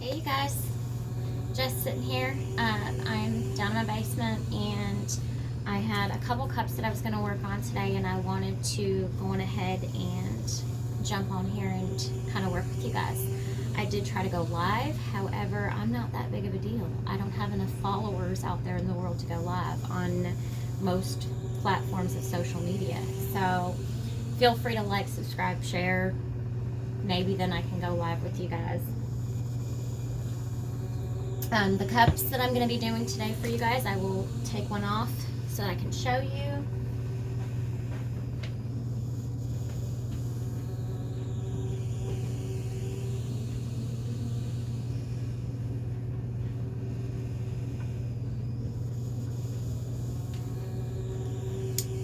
Hey you guys, just sitting here. I'm down in my basement and I had a couple cups that I was going to work on today, and I wanted to go on ahead and jump on here and kind of work with you guys. I did try to go live, however, I'm not that big of a deal. I don't have enough followers out there in the world to go live on most platforms of social media. So feel free to like, subscribe, share. Maybe then I can go live with you guys. The cups that I'm going to be doing today for you guys, I will take one off so that I can show you.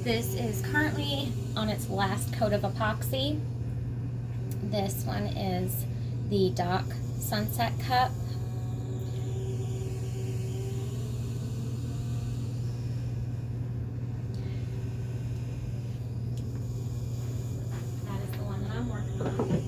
This is currently on its last coat of epoxy. This one is the Dock Sunset Cup. That is the one that I'm working on.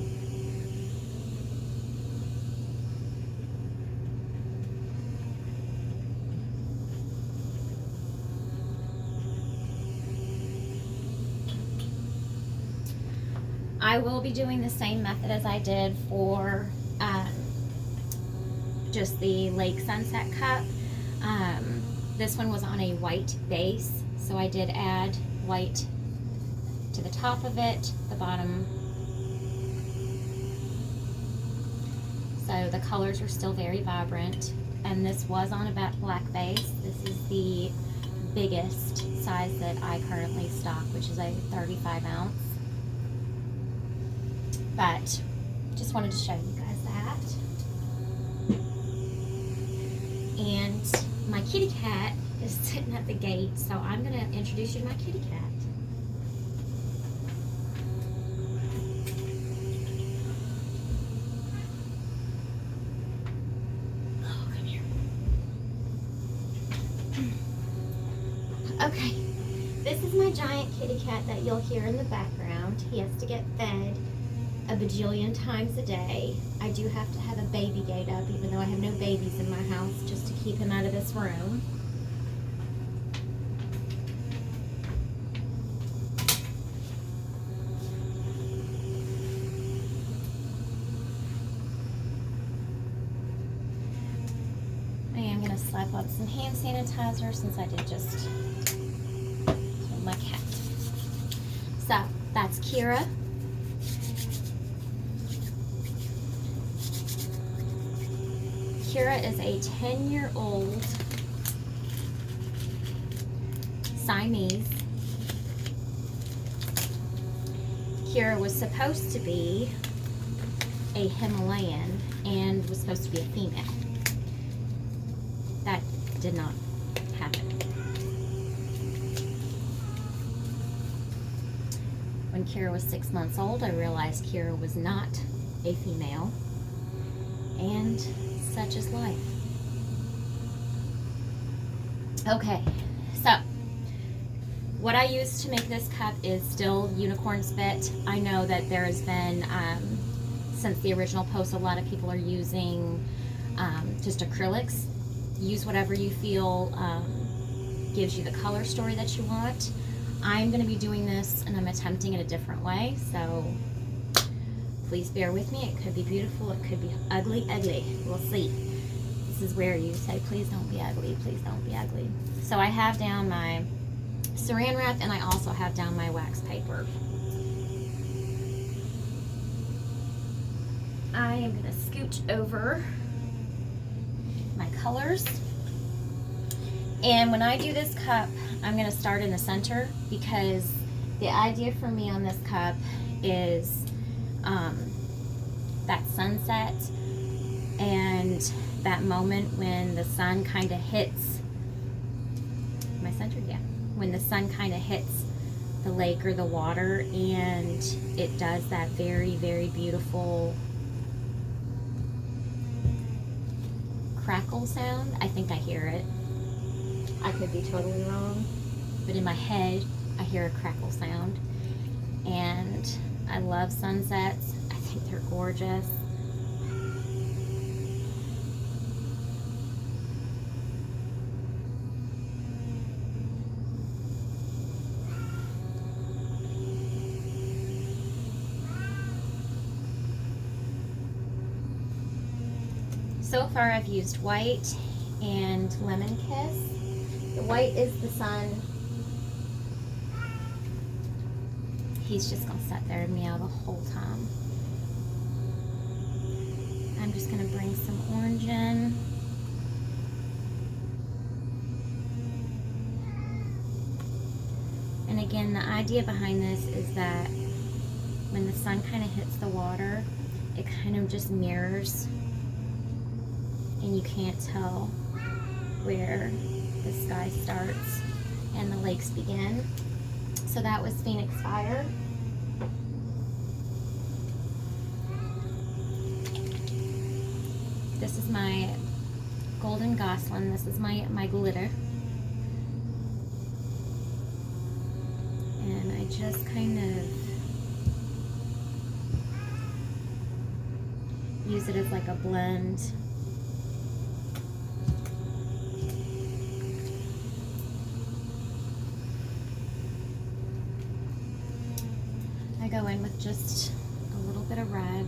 I will be doing the same method as I did for just the Lake Sunset Cup. This one was on a white base, so I did add white to the top of it, the bottom. So the colors are still very vibrant, and this was on a black base. This is the biggest size that I currently stock, which is a 35 ounce. But just wanted to show you guys that. And my kitty cat is sitting at the gate, so I'm going to introduce you to my kitty cat. Oh, come here. Okay, this is my giant kitty cat that you'll hear in the background. He has to get fed a bajillion times a day. I do have to have a baby gate up, even though I have no babies in my house, just to keep him out of this room. I am going to slap on some hand sanitizer since I did just hold my cat. So that's Kira. Kira is a 10-year-old Siamese. Kira was supposed to be a Himalayan and was supposed to be a female. That did not happen. When Kira was 6 months old, I realized Kira was not a female, and such is life. Okay, so what I use to make this cup is still unicorn spit. I know that there has been, since the original post, a lot of people are using just acrylics. Use whatever you feel gives you the color story that you want. I'm going to be doing this, and I'm attempting it a different way, so please bear with me. It could be beautiful, it could be ugly. We'll see. This is where you say, please don't be ugly, please don't be ugly. So I have down my saran wrap, and I also have down my wax paper. I am going to scooch over my colors. And when I do this cup, I'm going to start in the center, because the idea for me on this cup is that sunset and that moment when the sun kind of hits, am I centered? Yeah. When the sun kind of hits the lake or the water, and it does that very, very beautiful crackle sound. I think I hear it. I could be totally wrong, but in my head, I hear a crackle sound. And I love sunsets. I think they're gorgeous. So far I've used white and lemon kiss. The white is the sun. He's just gonna sit there and meow the whole time. I'm just gonna bring some orange in. And again, the idea behind this is that when the sun kind of hits the water, it kind of just mirrors, and you can't tell where the sky starts and the lakes begin. So that was Phoenix Fire. This is my Golden Gosling. This is my glitter. And I just kind of use it as like a blend. I go in with just a little bit of red.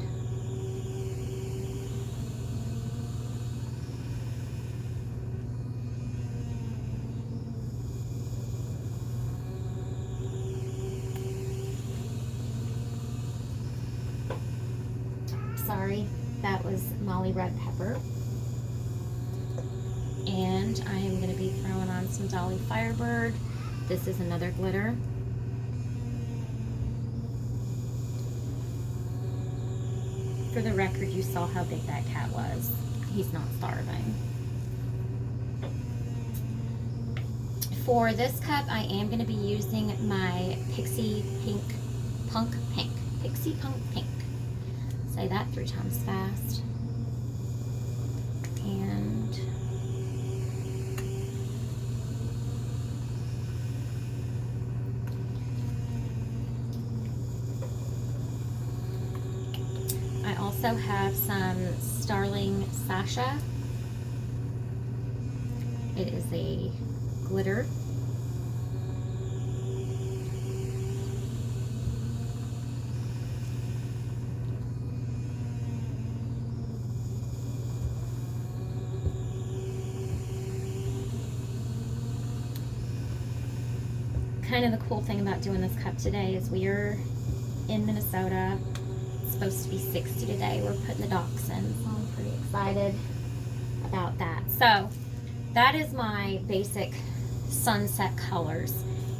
Sorry, that was Molly Red Pepper. And I am going to be throwing on some Dolly Firebird. This is another glitter. For the record, you saw how big that cat was. He's not starving. For this cup, I am going to be using my Pixie Punk Pink. Pixie Punk Pink. Say that 3 times fast. And I also have some Starling Sasha. It is a glitter. Kind of the cool thing about doing this cup today is we're in Minnesota. It's supposed to be 60 today. We're putting the docks in, so I'm pretty excited about that. So that is my basic sunset colors.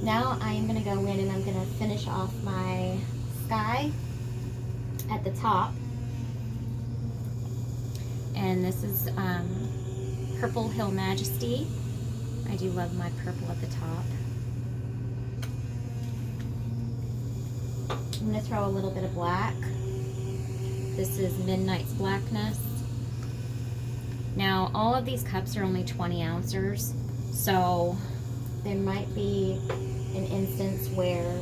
Now I am going to go in and I'm going to finish off my sky at the top. And this is Purple Hill Majesty. I do love my purple at the top. I'm going to throw a little bit of black. This is Midnight's Blackness. Now, all of these cups are only 20 ounces, so there might be an instance where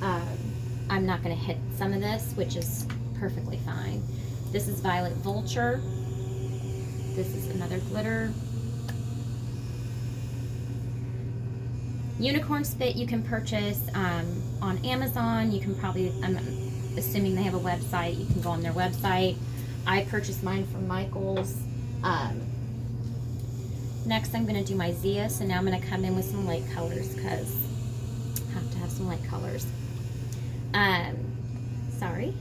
I'm not going to hit some of this, which is perfectly fine. This is Violet Vulture. This is another glitter. Unicorn Spit you can purchase on Amazon. You can probably, I'm assuming they have a website, you can go on their website. I purchased mine from Michael's. Next I'm going to do my Zia, so now I'm going to come in with some light colors because I have to have some light colors. Sorry.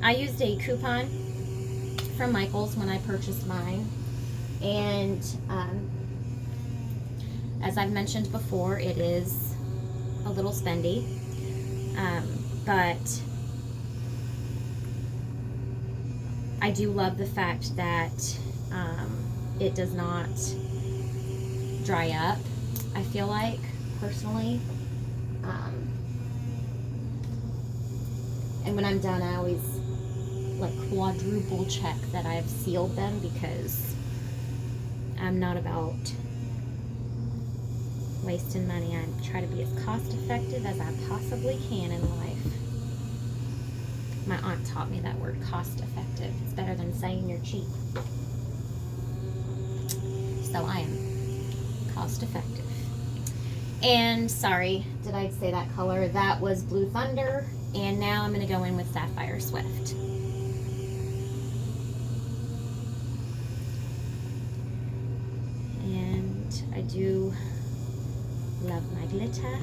I used a coupon from Michael's when I purchased mine, and as I've mentioned before, it is a little spendy, but I do love the fact that it does not dry up, I feel like, personally. And when I'm done, I always like quadruple check that I've sealed them because I'm not about wasting money. I try to be as cost effective as I possibly can in life. My aunt taught me that word, cost effective. It's better than saying you're cheap. So I am cost effective. And sorry, did I say that color? That was Blue Thunder. And now I'm going to go in with Sapphire Swift. but I do love my glitter.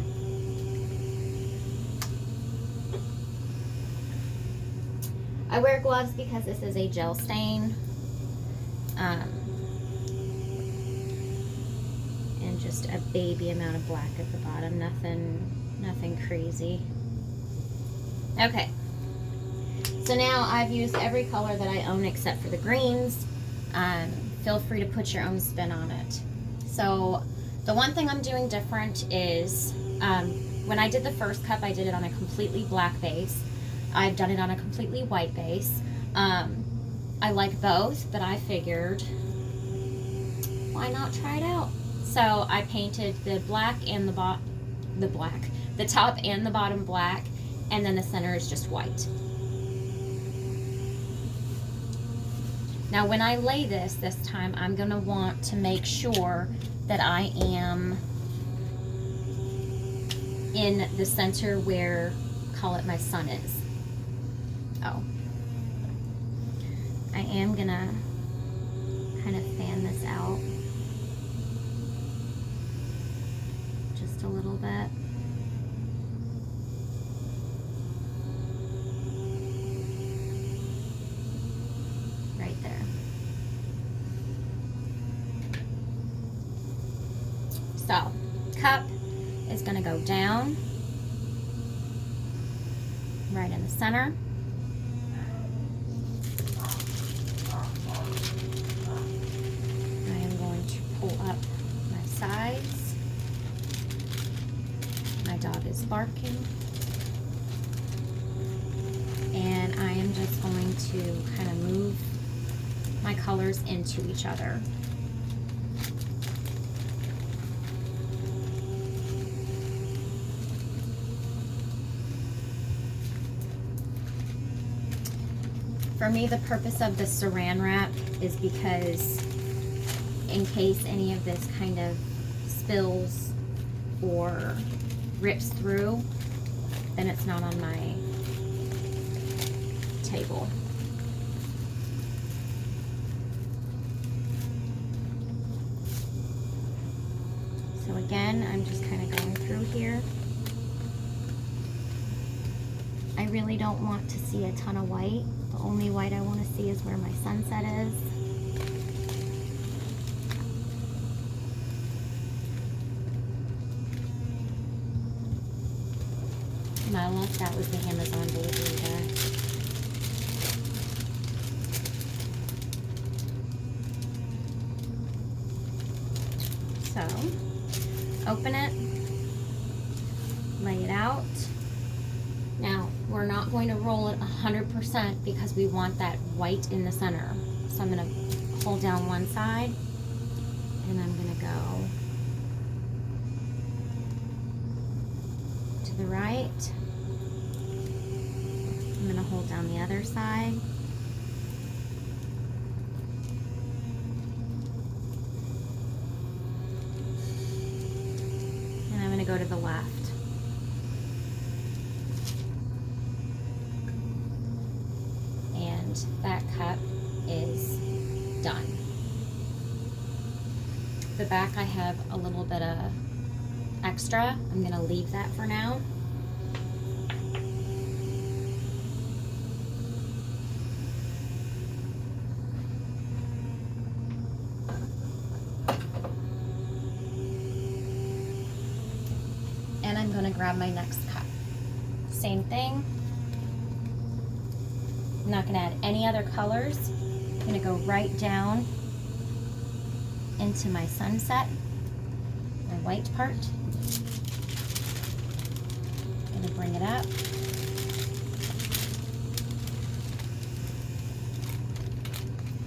I wear gloves because this is a gel stain. And just a baby amount of black at the bottom, nothing crazy. Okay, so now I've used every color that I own except for the greens. Feel free to put your own spin on it. So the one thing I'm doing different is when I did the first cup, I did it on a completely black base. I've done it on a completely white base. I like both, but I figured, why not try it out? So I painted the black and the top and the bottom black, and then the center is just white. Now when I lay this time, I'm gonna want to make sure that I am in the center where, call it, my sun is. Oh. I am gonna kind of fan this out just a little bit. Right there. So, cup is gonna go down right in the center. Up my sides. My dog is barking. And I am just going to kind of move my colors into each other. For me, the purpose of the saran wrap is because in case any of this kind of spills or rips through, then it's not on my table. So again, I'm just kind of going through here. I really don't want to see a ton of white. The only white I want to see is where my sunset is. Unless that was the Amazon delivery guy. So, open it, lay it out. Now, we're not going to roll it 100% because we want that white in the center. So I'm going to hold down one side, and I'm going to go to the right. I'm going to hold down the other side. And I'm going to go to the left. And that cup is done. The back I have a little bit of extra. I'm going to leave that for now. And I'm going to grab my next cup. Same thing. I'm not going to add any other colors. I'm going to go right down into my sunset, my white part. I'm going to bring it up.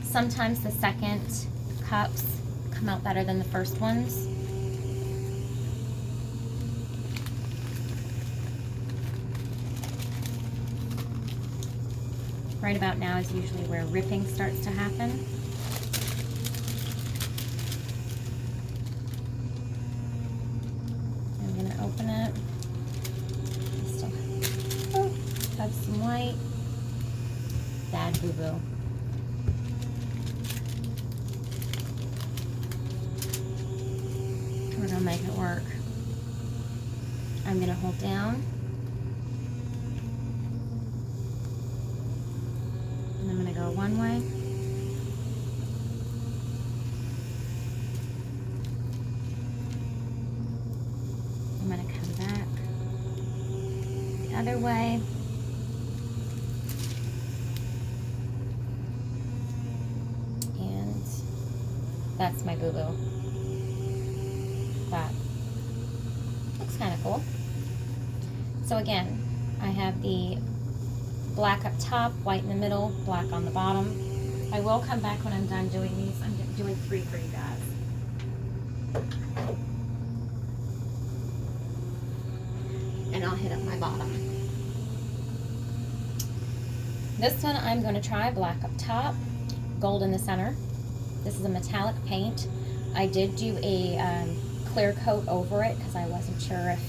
Sometimes the second cups come out better than the first ones. Right about now is usually where ripping starts to happen. I'm going to open it. I still have some white. Bad boo-boo. make it work. I'm going to hold down. And I'm going to go one way. I'm going to come back the other way. And that's my boo-boo. That looks kind of cool. So again, I have the black up top, white in the middle, black on the bottom. I will come back when I'm done doing these. I'm doing 3 for you guys. And I'll hit up my bottom. This one I'm going to try black up top, gold in the center. This is a metallic paint. I did do a clear coat over it because I wasn't sure if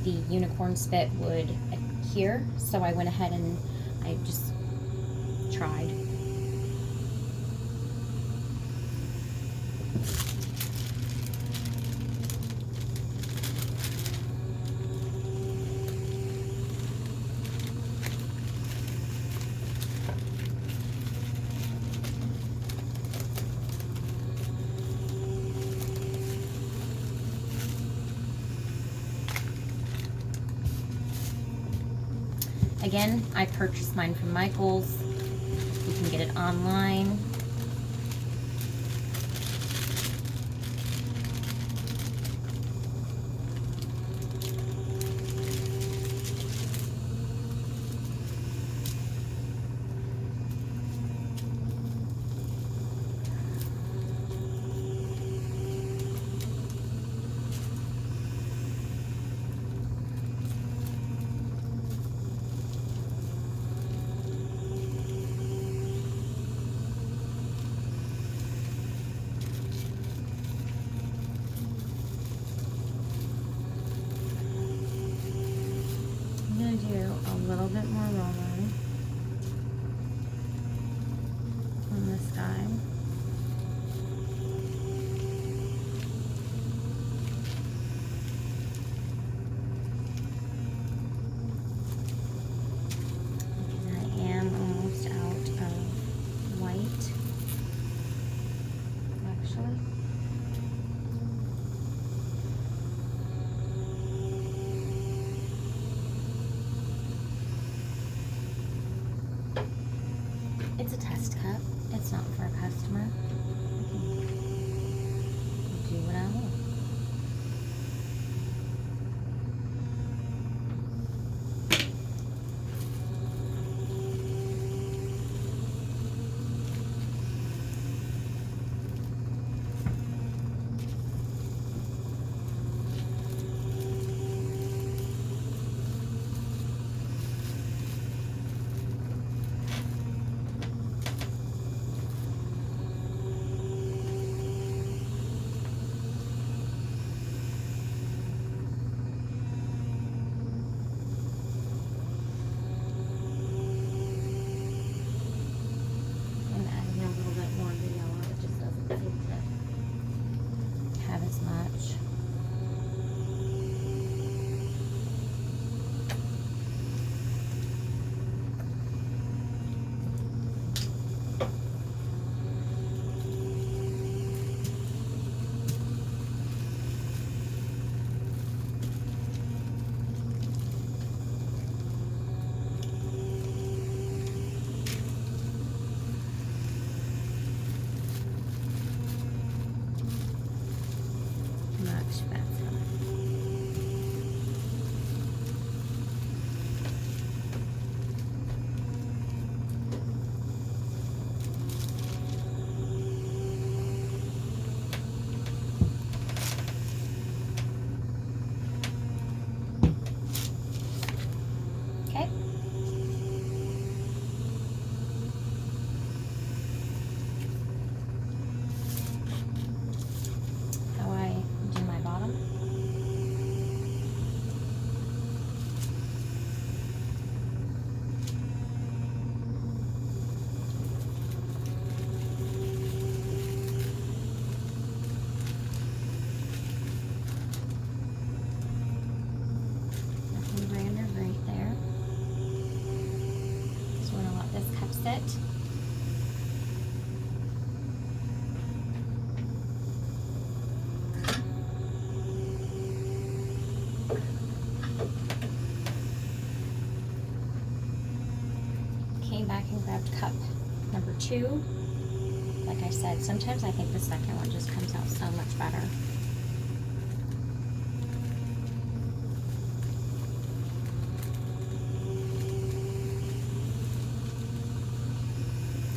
the unicorn spit would adhere, so I went ahead and I just tried. Again, I purchased mine from Michaels. You can get it online. Do a little bit more rolling on this guy. And I am almost out of white, actually. It's a test cup. It's not for a customer. Do what I want. fix it. Came back and grabbed cup number 2. Like I said, sometimes I think the second one just comes out so much better.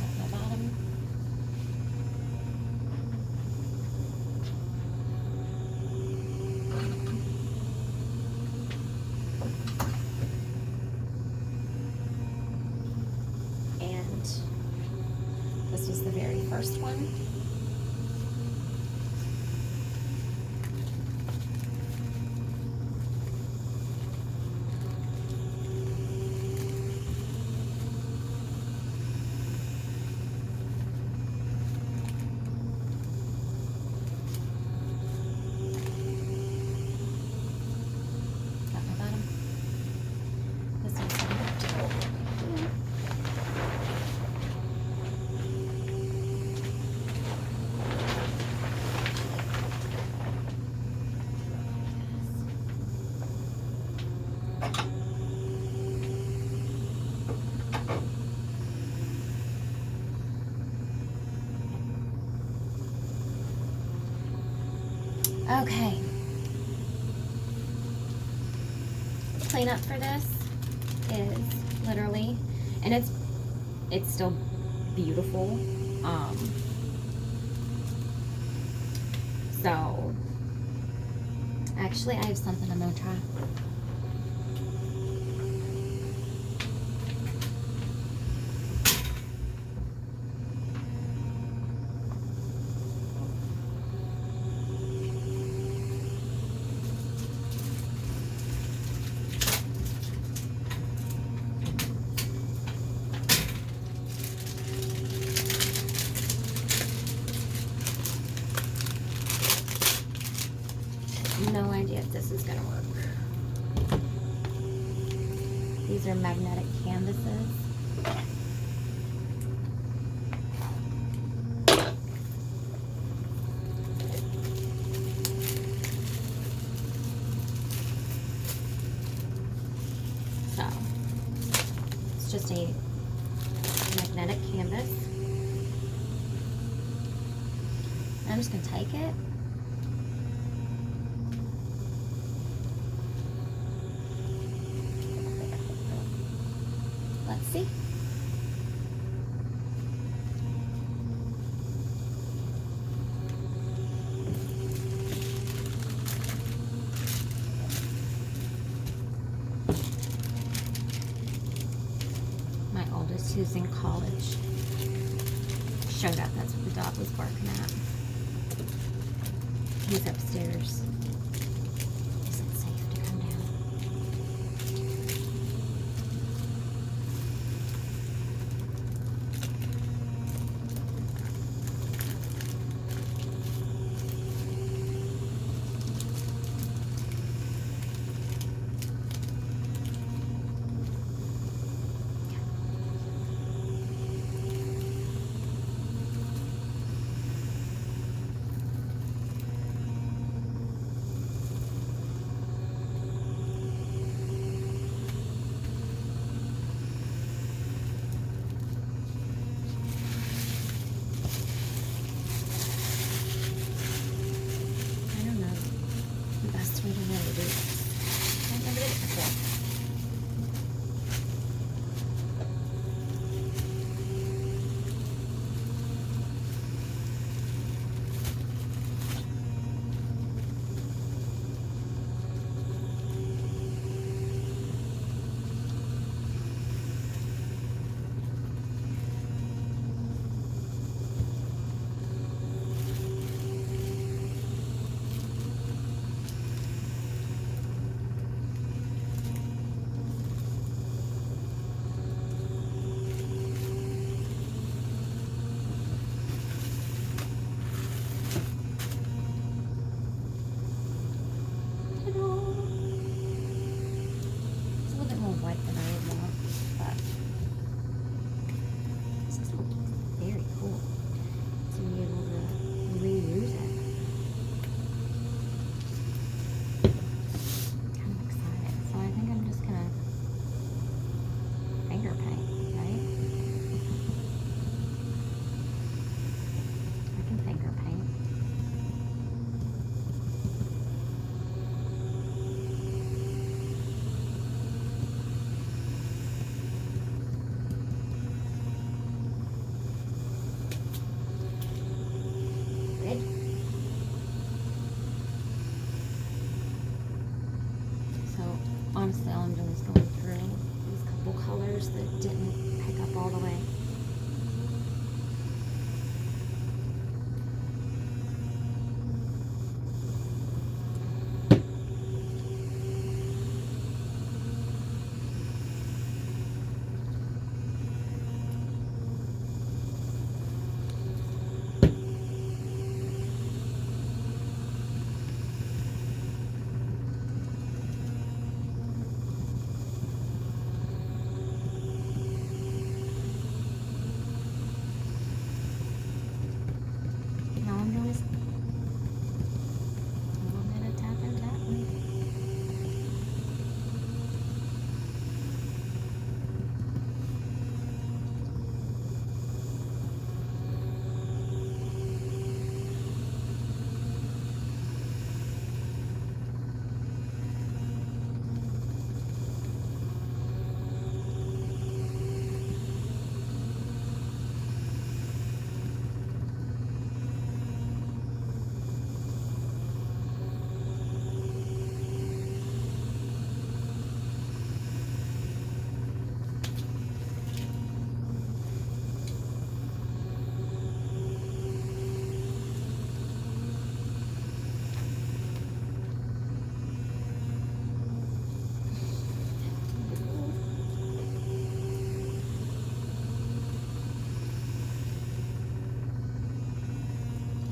At the bottom. And this was the very first one. At the bottom. This one's okay. Cleanup for this is literally, and it's still beautiful. So actually, I have something I'm gonna try. No idea if this is gonna work. These are magnetic canvases. So, it's just a magnetic canvas. I'm just gonna take it. Let's see. My oldest, who's in college, showed up. That's what the dog was barking at. He's upstairs. Is it safe to come down? colors that didn't pick up all the way. All I'm doing is a little bit of tapping that one.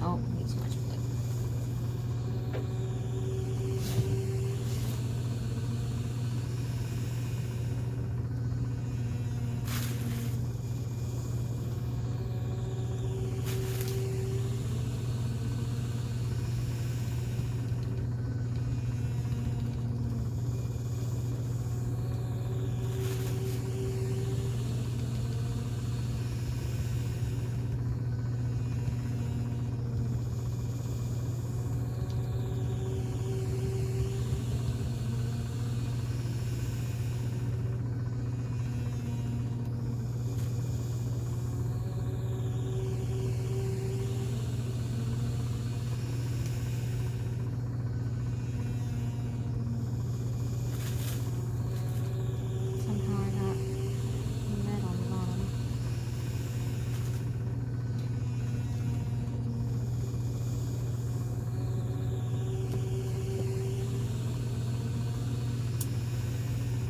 Oh, way too much blue. Somehow I got red on the bottom.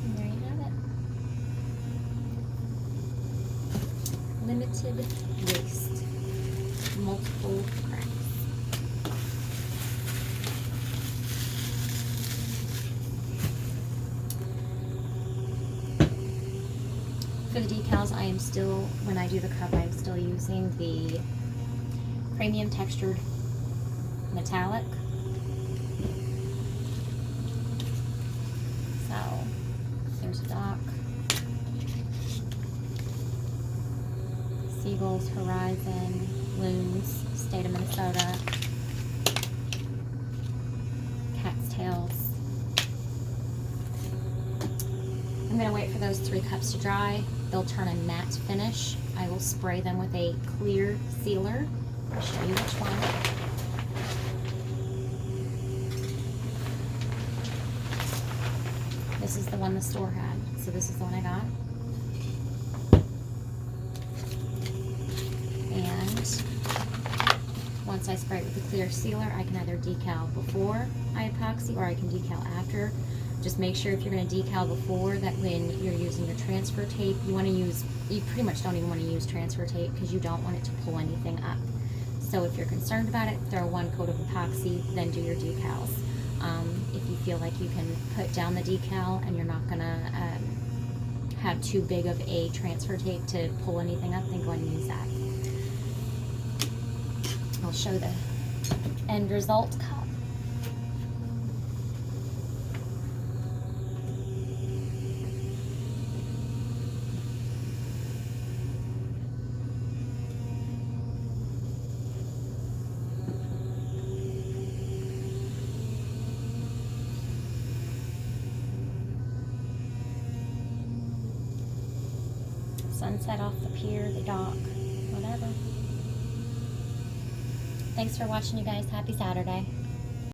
And there you have it. Limited waste. Multiple cracks. For the decals, I am still, when I do the cup, I'm still using the premium textured metallic. So, there's a dock. Seagulls, Horizon, Loons, State of Minnesota, Cat's Tails. I'm going to wait for those 3 cups to dry. They'll turn a matte finish. I will spray them with a clear sealer. I'll show you which one. This is the one the store had, so this is the one I got. And once I spray it with the clear sealer, I can either decal before I epoxy or I can decal after. Just make sure if you're going to decal before that when you're using your transfer tape, you pretty much don't even want to use transfer tape because you don't want it to pull anything up. So if you're concerned about it, throw 1 coat of epoxy, then do your decals. If you feel like you can put down the decal and you're not going to have too big of a transfer tape to pull anything up, then go ahead and use that. I'll show the end result cup. Sunset off the pier, the dock, whatever. Thanks for watching, you guys. Happy Saturday.